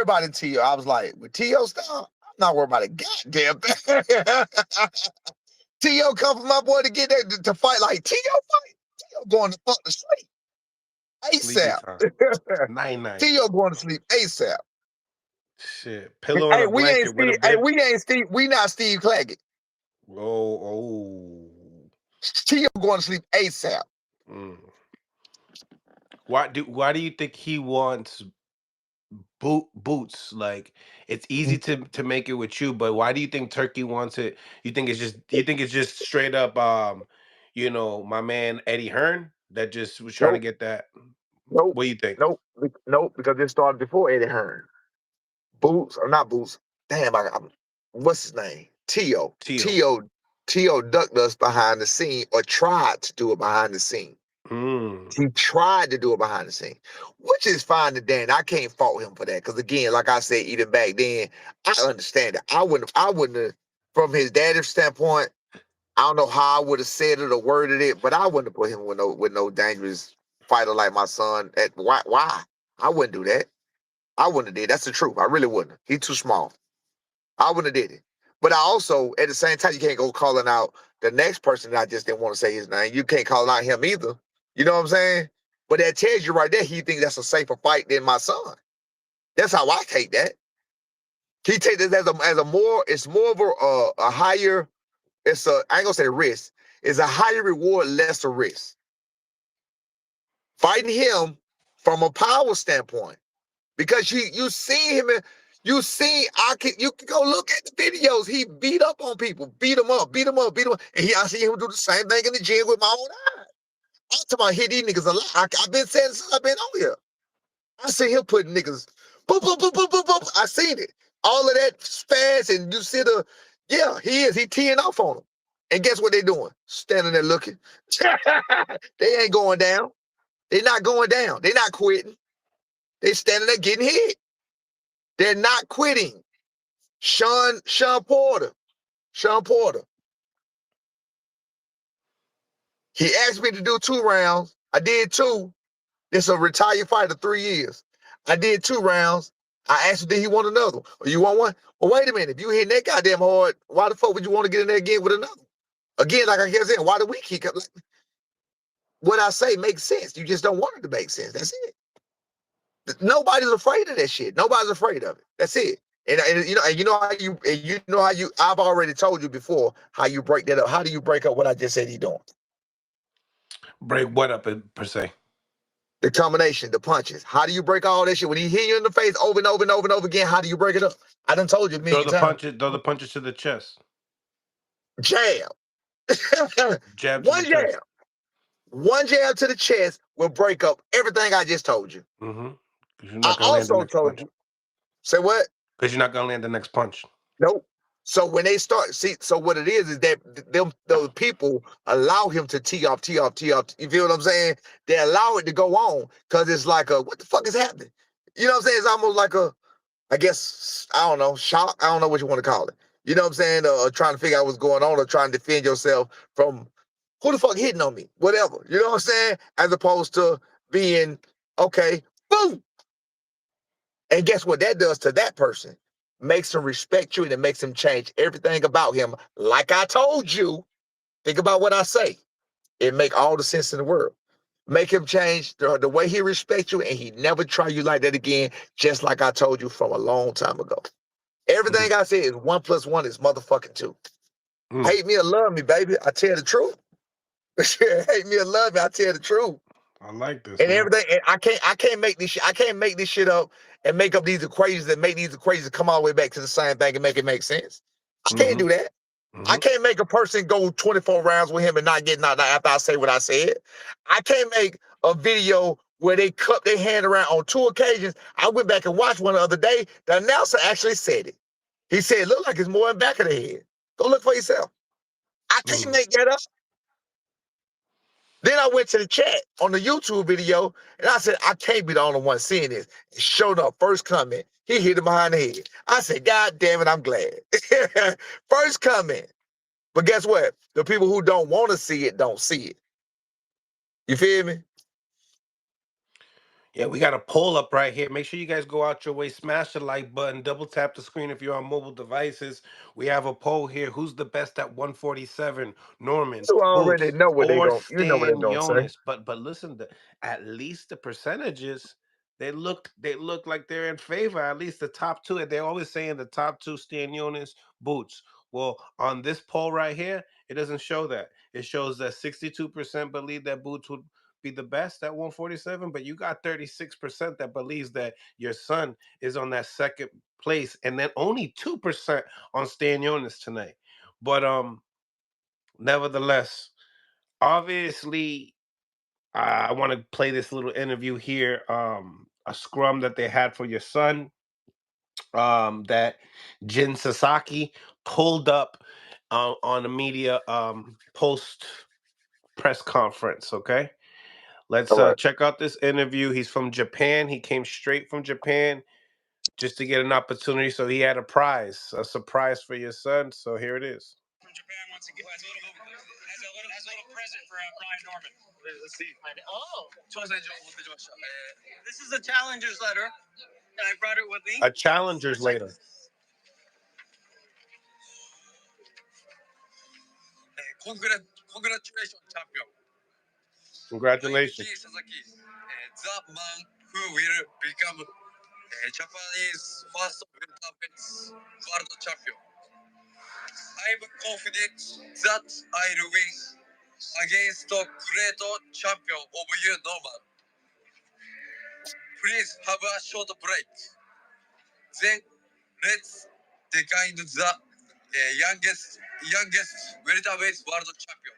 worry about it, T.O. I was like, with T.O. style, I'm not worried about a goddamn thing. T.O. come for my boy to get that to fight like T.O. fight. T.O. going to fuck to sleep Sleepy ASAP. time. Night. T.O. going to sleep ASAP. Shit. Pillow and Hey, a blanket with a bed. we not Steve Claggett. Oh. T.O. going to sleep ASAP. Mm. Why do you think he wants boots? Like, it's easy to make it with you, but why do you think Turkey wants it? You think it's just straight up my man Eddie Hearn that just was trying to Nope, get that? nope, What do you think? nope, because it started before Eddie Hearn. Boots, or not Boots. Damn, what's his name? T.O. Tio. T.O. ducked us behind the scene or tried to do it behind the scene. Mm. He tried to do it behind the scene, which is fine to Dan. I can't fault him for that. Because again, like I said, even back then, I understand it. I wouldn't have, from his daddy's standpoint, I don't know how I would have said it or worded it, but I wouldn't have put him with no dangerous fighter like my son. Why? I wouldn't do that. I wouldn't have did. That's the truth. I really wouldn't. He's too small. I wouldn't have did it. But I also, at the same time, you can't go calling out the next person that I just didn't want to say his name. You can't call out him either. You know what I'm saying? But that tells you right there, he thinks that's a safer fight than my son. That's how I take that. He take this as it's more of a higher, I ain't gonna say risk. It's a higher reward, lesser risk. Fighting him from a power standpoint. Because you see him you can go look at the videos. He beat up on people, beat them up. And I see him do the same thing in the gym with my own eyes. I'm talking about hit these niggas a lot. I've been saying since I've been on here. I see him putting niggas boop, boop, boop, boop, boop, boop. I seen it. All of that fast, and you see he teeing off on them. And guess what they doing? Standing there looking. They ain't going down. They not going down. They not quitting. They standing there getting hit. They're not quitting. Sean Porter. He asked me to do 2 rounds. I did 2. This a retired fighter, 3 years. I did 2 rounds. I asked him, did he want another one? Or you want one? Well, wait a minute. If you hitting that goddamn hard, why the fuck would you want to get in there again with another? Again, like I kept saying, why do we keep up? Like, what I say makes sense. You just don't want it to make sense. That's it. Nobody's afraid of that shit. Nobody's afraid of it. That's it. And I've already told you before how you break that up. How do you break up what I just said he's doing? Break what up per se? The combination, the punches. How do you break all that shit? When he hit you in the face over and over and over and over again, how do you break it up? I done told you a million times. Throw the punches to the chest. Jab. Jab to the chest. One jab to the chest will break up everything I just told you. Mm-hmm. I also told you. Say what? Because you're not gonna land the next punch. Nope. So when they start, so what it is that those people allow him to tee off. You feel what I'm saying? They allow it to go on because it's like what the fuck is happening? You know what I'm saying? It's almost like I guess, I don't know, shock. I don't know what you want to call it. You know what I'm saying? Trying to figure out what's going on or trying to defend yourself from who the fuck hitting on me? Whatever. You know what I'm saying? As opposed to being, okay, boom. And guess what that does to that person? Makes him respect you and it makes him change everything about him. Like I told you, think about what I say. It make all the sense in the world. Make him change the way he respects you and he never try you like that again, just like I told you from a long time ago. Everything I say is 1 + 1 is motherfucking 2. Hate me or love me, baby. I tell the truth. Hate me or love me, I tell the truth. I like this. And everything, and I can't make this shit. I can't make this shit up and make up these equations and make these equations come all the way back to the same thing and make it make sense. I can't do that. I can't make a person go 24 rounds with him and not get knocked out after I say what I said. I can't make a video where they cup their hand around on 2 occasions. I went back and watched one the other day. The announcer actually said it. He said, look like it's more in the back of the head. Go look for yourself. I can't make that up. Then I went to the chat on the YouTube video and I said, I can't be the only one seeing this. It showed up, first comment. He hit him behind the head. I said, God damn it, I'm glad. First comment. But guess what? The people who don't want to see it don't see it. You feel me? Yeah, we got a poll up right here. Make sure you guys go out your way, smash the like button, double tap the screen if you're on mobile devices. We have a poll here. Who's the best at 147? Norman, You already Boots, know what they or going you know what they're Stan gonna say. Jonas? But listen, at least the percentages they look like they're in favor. At least the top two. They're always saying the top two: Stan Jonas, Boots. Well, on this poll right here, it doesn't show that. It shows that 62% believe that Boots would be the best at 147, but you got 36% that believes that your son is on that second place, and then only 2% on Stan Jonas tonight. But nevertheless, obviously, I want to play this little interview here. A scrum that they had for your son. That Jin Sasaki pulled up on a media post press conference. Okay. Let's All right. check out this interview. He's from Japan. He came straight from Japan just to get an opportunity. So he had a prize, a surprise for your son. So here it is. A challenger's later. Congratulations. The man who will become Japanese first world champion. I'm confident that I'll win against the great champion of you, Norman. Please have a short break. Then let's decline the youngest welterweight world champion.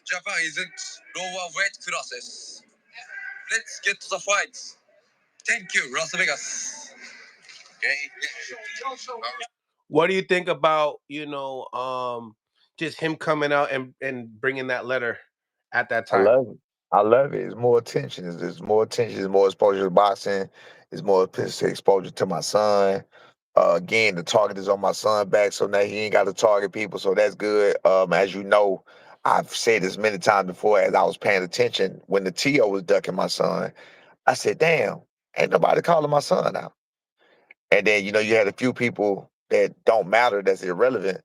Japan isn't lower weight classes. Let's get to the fight. Thank you, Las Vegas. Okay. What do you think about just him coming out and bringing that letter at that I time? love it. I love it. It's more attention. It's more attention. It's more exposure to boxing. It's more exposure to my son. Again, the target is on my son back, so now he ain't got to target people. So that's good. As you know, I've said this many times before. As I was paying attention when the TO was ducking my son, I said, "Damn, ain't nobody calling my son out." And then you had a few people that don't matter, that's irrelevant,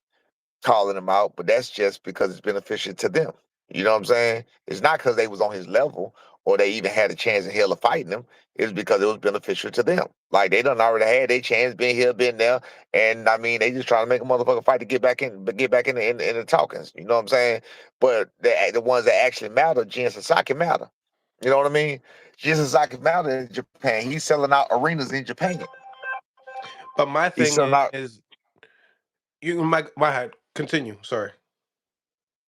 calling him out, but that's just because it's beneficial to them. You know what I'm saying? It's not because they was on his level or they even had a chance in hell of fighting him. It's because it was beneficial to them. Like they done already had their chance, been here, been there, and I mean they just trying to make a motherfucker fight to get back in, but get back in the talkings. You know what I'm saying? But the ones that actually matter, Jin Sasaki matter. You know what I mean? Jin Sasaki matter in Japan. He's selling out arenas in Japan. But my He's thing selling out. is, my head. Continue. Sorry.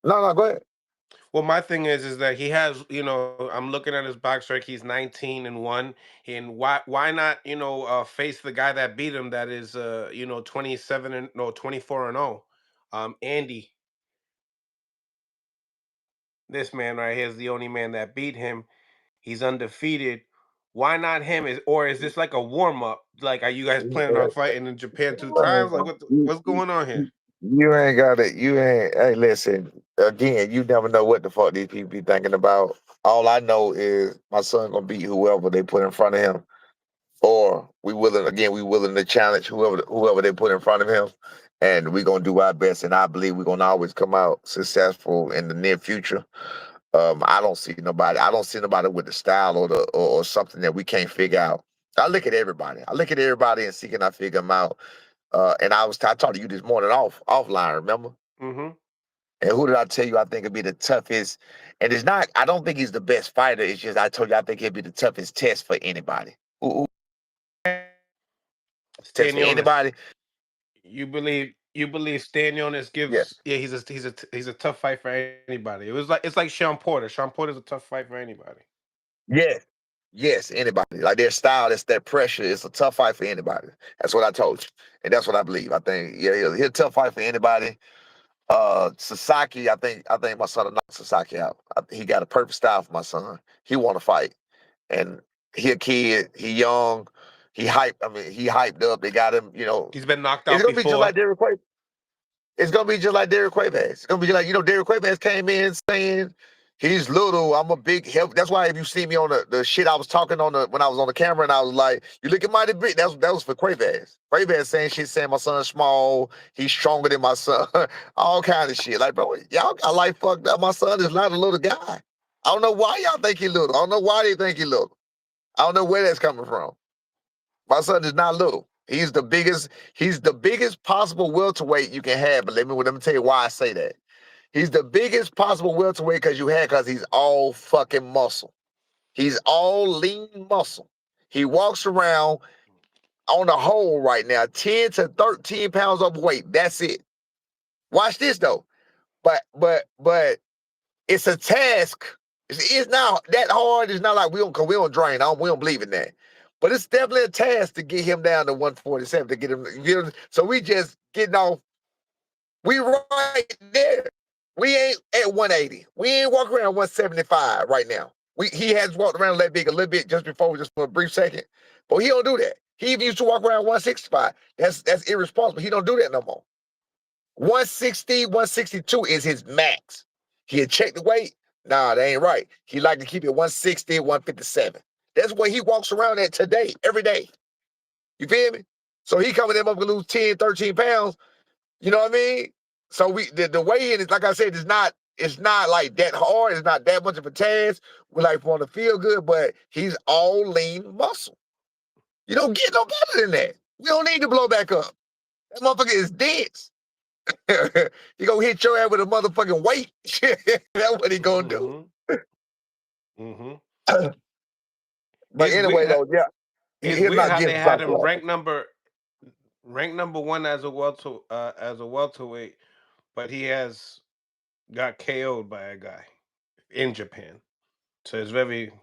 No, no, go ahead. Well, my thing is that he has, I'm looking at his box strike. He's 19-1, and why not, face the guy that beat him? That is, 27 and no 24-0. Andy, this man right here is the only man that beat him. He's undefeated. Why not him? Is this like a warm up? Like, are you guys planning on fighting in Japan two times? Like, what's going on here? You ain't got it. You ain't. Hey, listen. Again, you never know what the fuck these people be thinking about. All I know is my son gonna beat whoever they put in front of him, or we willing. Again, we willing to challenge whoever they put in front of him, and we gonna do our best. And I believe we're gonna always come out successful in the near future. I don't see nobody. I don't see nobody with the style or something that we can't figure out. I look at everybody. I look at everybody and see can I figure them out. And I talked to you this morning offline, remember? Hmm. And who did I tell you I think would be the toughest? And it's not, I don't think he's the best fighter. It's just I told you I think he'd be the toughest test for anybody. Who test Stan for Jonas. anybody? You believe Stan Jonas Yeah. gives? Yeah, he's a tough fight for anybody. It's like Sean Porter. Sean Porter's a tough fight for anybody. Yes. Yes, anybody. Like their style, that's that pressure. It's a tough fight for anybody. That's what I told you. And that's what I believe. I think, yeah, he'll a tough fight for anybody. Sasaki, I think my son will knock Sasaki out. He got a perfect style for my son. He want to fight. And he a kid, he young, he hyped. I mean, he hyped up. They got him. He's been knocked It's out gonna be just before. like Derek Quaid. It's gonna be just like Derek Quaid. It's gonna be like Derek Quaid came in saying He's little. I'm a big help. That's why if you see me on the shit I was talking on when I was on the camera and I was like, you looking mighty big. That was for Quavaz. Quavaz saying shit, saying my son's small. He's stronger than my son. All kind of shit. Like, bro, y'all got like fucked up. My son is not a little guy. I don't know why y'all think he little. I don't know why they think he little. I don't know where that's coming from. My son is not little. He's the biggest. He's the biggest possible welterweight you can have. But let me tell you why I say that. He's the biggest possible welterweight because he's all fucking muscle. He's all lean muscle. He walks around on the whole right now, 10 to 13 pounds overweight. That's it. Watch this though. But it's a task. It's not that hard. It's not like we don't drain. We don't believe in that. But it's definitely a task to get him down to 147 to get him. So we just getting off. We right there. We ain't at 180. We ain't walking around 175 right now. He has walked around that big a little bit just before, just for a brief second. But he don't do that. He even used to walk around 165. That's irresponsible. He don't do that no more. 160, 162 is his max. He'll check the weight. Nah, that ain't right. He like to keep it 160, 157. That's what he walks around at today, every day. You feel me? So he coming in up to lose 10, 13 pounds. You know what I mean? So the weigh-in is, like I said, it's not like that hard. It's not that much of a task. We like want to feel good, but he's all lean muscle. You don't get no better than that. We don't need to blow back up. That motherfucker is dense. He gonna hit your ass with a motherfucking weight. That's what he gonna do. But It's anyway, weird. though, yeah, It's he's weird not how they getting had him psychological. ranked number one as a welterweight, but he has got KO'd by a guy in Japan. So it's very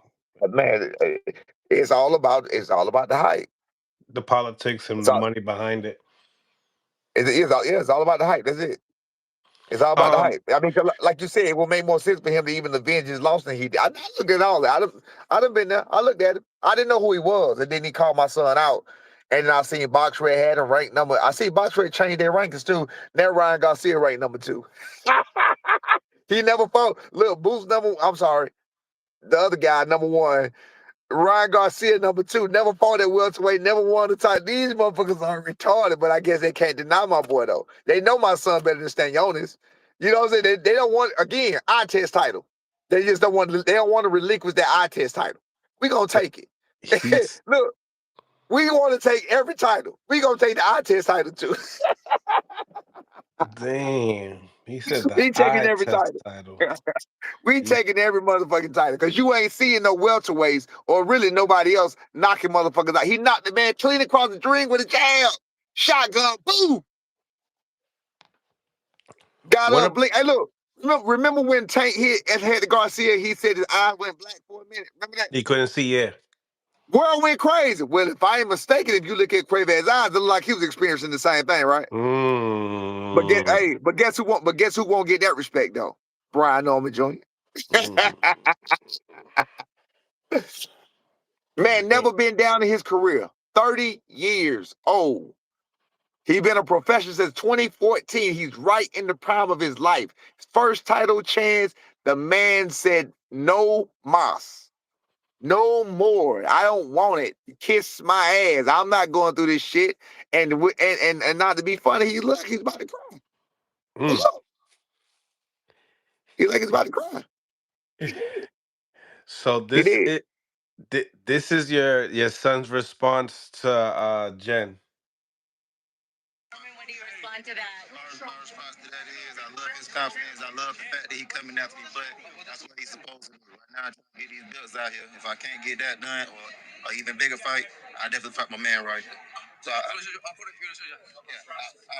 But man, it's all about the hype. the politics and It's the all money behind it. it's all about the hype. That's it. It's all about the Um, hype. I mean, 'cause like you said, it will make more sense for him to even avenge his loss than he did. I looked at all that. I done been there. I looked at him. I didn't know who he was, and then he called my son out. And then I seen BoxRec had him ranked number. I see BoxRec change their rankings too. Now Ryan Garcia ranked number 2. He never fought. Look, Boots number. I'm sorry, the other guy number 1. Ryan Garcia, number 2, never fought at welterweight, never won the title. These motherfuckers are retarded, but I guess they can't deny my boy, though. They know my son better than Stanionis. You know what I'm saying? They don't want, again, eye test title. They just don't want to, they don't want to relinquish their eye test title. We gonna take it. he's Look, we want to take every title. We gonna take the eye test title too. damn. He said the We taking eye every test title. title. We He, taking every motherfucking title because you ain't seeing no welterweights or really nobody else knocking motherfuckers out. He knocked the man clean across the ring with a jab, shotgun, boom. Got what up, up? blink. Hey, look, remember when Tank had the Garcia? He said his eyes went black for a minute. Remember that? He couldn't see. Yeah. World went crazy. Well, if I ain't mistaken, if you look at Quavaz's eyes, it look like he was experiencing the same thing, right? Mm, But guess who won't? But guess who won't get that respect though? Brian Norman Jr. mm. Man, never been down in his career. 30 years old. He been a professional since 2014. He's right in the prime of his life. His first title chance, the man said, no mas. No more. I don't want it. Kiss my ass. I'm not going through this shit. And not to be funny, he's about to cry. Mm. Look, he's like he's about to cry. He did. So He did. this is your son's response to Jen. What do you respond to that? My response to that is I love his confidence. I love the fact that he coming after me, but that's what he's supposed to do. Right now, I'm trying to get these belts out here. If I can't get that done or even bigger fight, I definitely fight my man right here. So I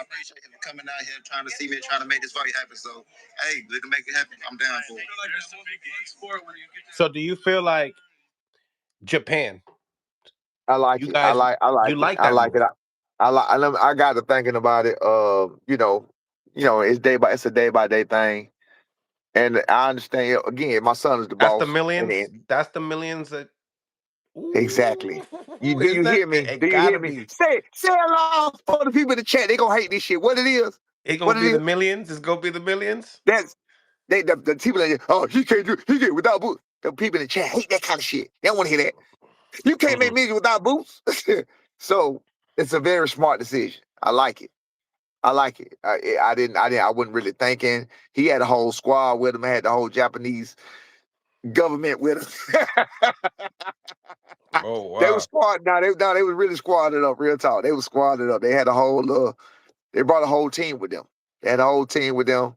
appreciate him coming out here, trying to see me, trying to make this fight happen. So, hey, we can make it happen. I'm down for it. So do you feel like Japan? I like You it. I guys, like. I you like it. like I that like it. move? I got to thinking about it. It's a day by day thing, and I understand. Again, my son is the That's the boss, and millions. That's the millions that. exactly. Ooh, Do is you that hear me? it? Do you hear Gotta me? be. Say it loud for the people in the chat. They gonna hate this shit. What it is? It gonna What it be the is? millions. It's gonna be the millions. That's the people that, oh, he get without boots. The people in the chat hate that kind of shit. They don't want to hear that. You can't make music without boots. So it's a very smart decision. I like it. I like it. I wasn't really thinking. He had a whole squad with him. Had the whole Japanese government with him. Oh They were wow. squad. They was really squadded up. Real talk. They was squadded up. They had a whole. They brought a whole team with them. They had a whole team with them.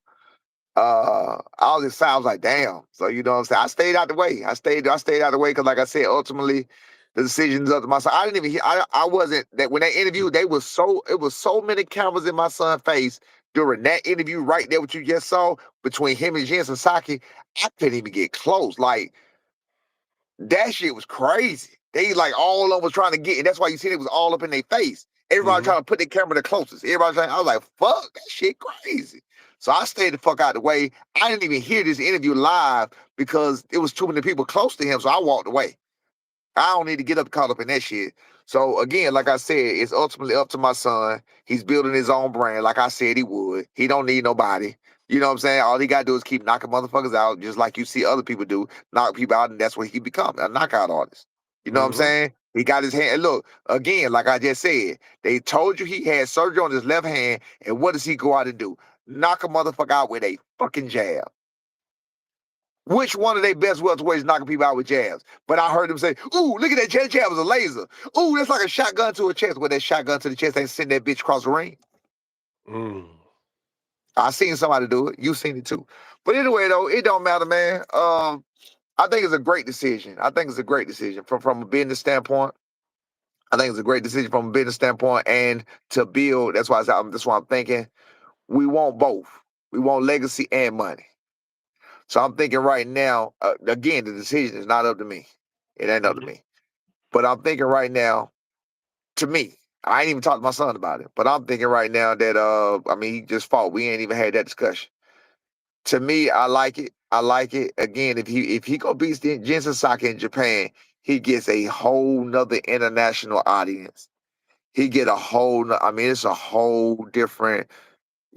I was excited. I was like, damn. So you know what I'm saying? I stayed out the way. I stayed out the way because, like I said, ultimately the decisions up to my son. I didn't even hear. I wasn't that when they interviewed. It was so many cameras in my son's face during that interview right there. What you just saw between him and Jin Sasaki, I couldn't even get close. Like that shit was crazy. They like all of them was trying to get, and that's why you see it was all up in their face. Everybody trying to put their camera the closest. Everybody trying. I was like, fuck, that shit crazy. So I stayed the fuck out of the way. I didn't even hear this interview live because it was too many people close to him. So I walked away. I don't need to get up caught up in that shit. So again, like I said, it's ultimately up to my son. He's building his own brand, like I said he would. He don't need nobody. You know what I'm saying? All he gotta do is keep knocking motherfuckers out, just like you see other people do, knock people out, and that's what he become, a knockout artist. You know what I'm saying? He got his hand. Look, again, like I just said, they told you he had surgery on his left hand, and what does he go out and do? Knock a motherfucker out with a fucking jab. Which one of their best welterweights knocking people out with jabs? But I heard them say, ooh, look at that jab. Jab was a laser. Ooh, that's like a shotgun to a chest. Well, that shotgun to the chest ain't send that bitch across the ring. I seen somebody do it. You seen it too. But anyway, though, it don't matter, man. I think it's a great decision. I think it's a great decision from a business standpoint. I think it's a great decision from a business standpoint and to build. That's why I'm thinking we want both. We want legacy and money. So I'm thinking right now, again, the decision is not up to me. It ain't up to me. But I'm thinking right now, to me, I ain't even talked to my son about it, but I'm thinking right now that, I mean, he just fought. We ain't even had that discussion. To me, I like it. I like it. Again, if he go beat Jin Sasaki in Japan, he gets a whole nother international audience. He get a whole, I mean, it's a whole different,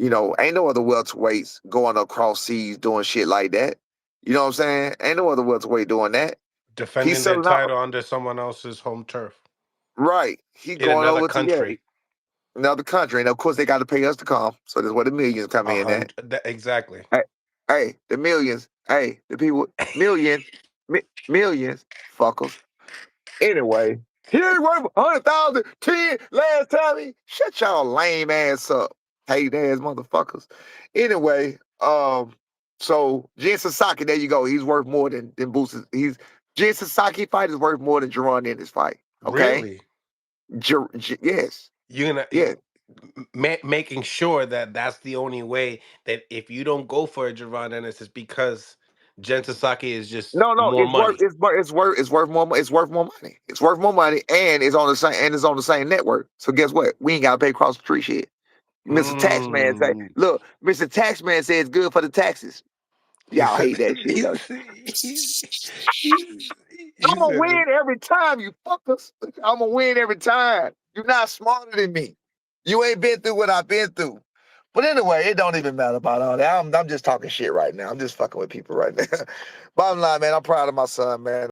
ain't no other welterweights going across seas doing shit like that. You know what I'm saying? Ain't no other welterweight doing that. He's Defending their selling out. title under someone else's home turf Right. He in going another over to, country. another country. And of course, they got to pay us to come. So that's where the millions come in at. Exactly. Hey, the millions. Hey, the people, millions, fuckers. Anyway, he ain't worth 100,000, 10 last time. Shut y'all lame ass up, hate ass motherfuckers. Anyway, so Jin Sasaki, there you go. He's worth more than Boots. Jin Sasaki fight is worth more than Jaron in this fight. Okay, Really? yes, You're gonna yes. making sure that that's the only way that if you don't go for a Jaron Ennis, it's because Jen Sasaki is just No, more money. it's worth more. It's worth more money. It's worth more money, and it's on the same network. So guess what? We ain't gotta pay cross the street shit. Mr. Taxman say, Mm. look, Mr. Taxman says it's good for the taxes. He Y'all said, hate that shit, he don't said, he, he I'm gonna said, win every time, you fuckers. I'm gonna win every time. You're not smarter than me. You ain't been through what I've been through. But anyway, it don't even matter about all that. I'm just talking shit right now. I'm just fucking with people right now. Bottom line, man, I'm proud of my son, man.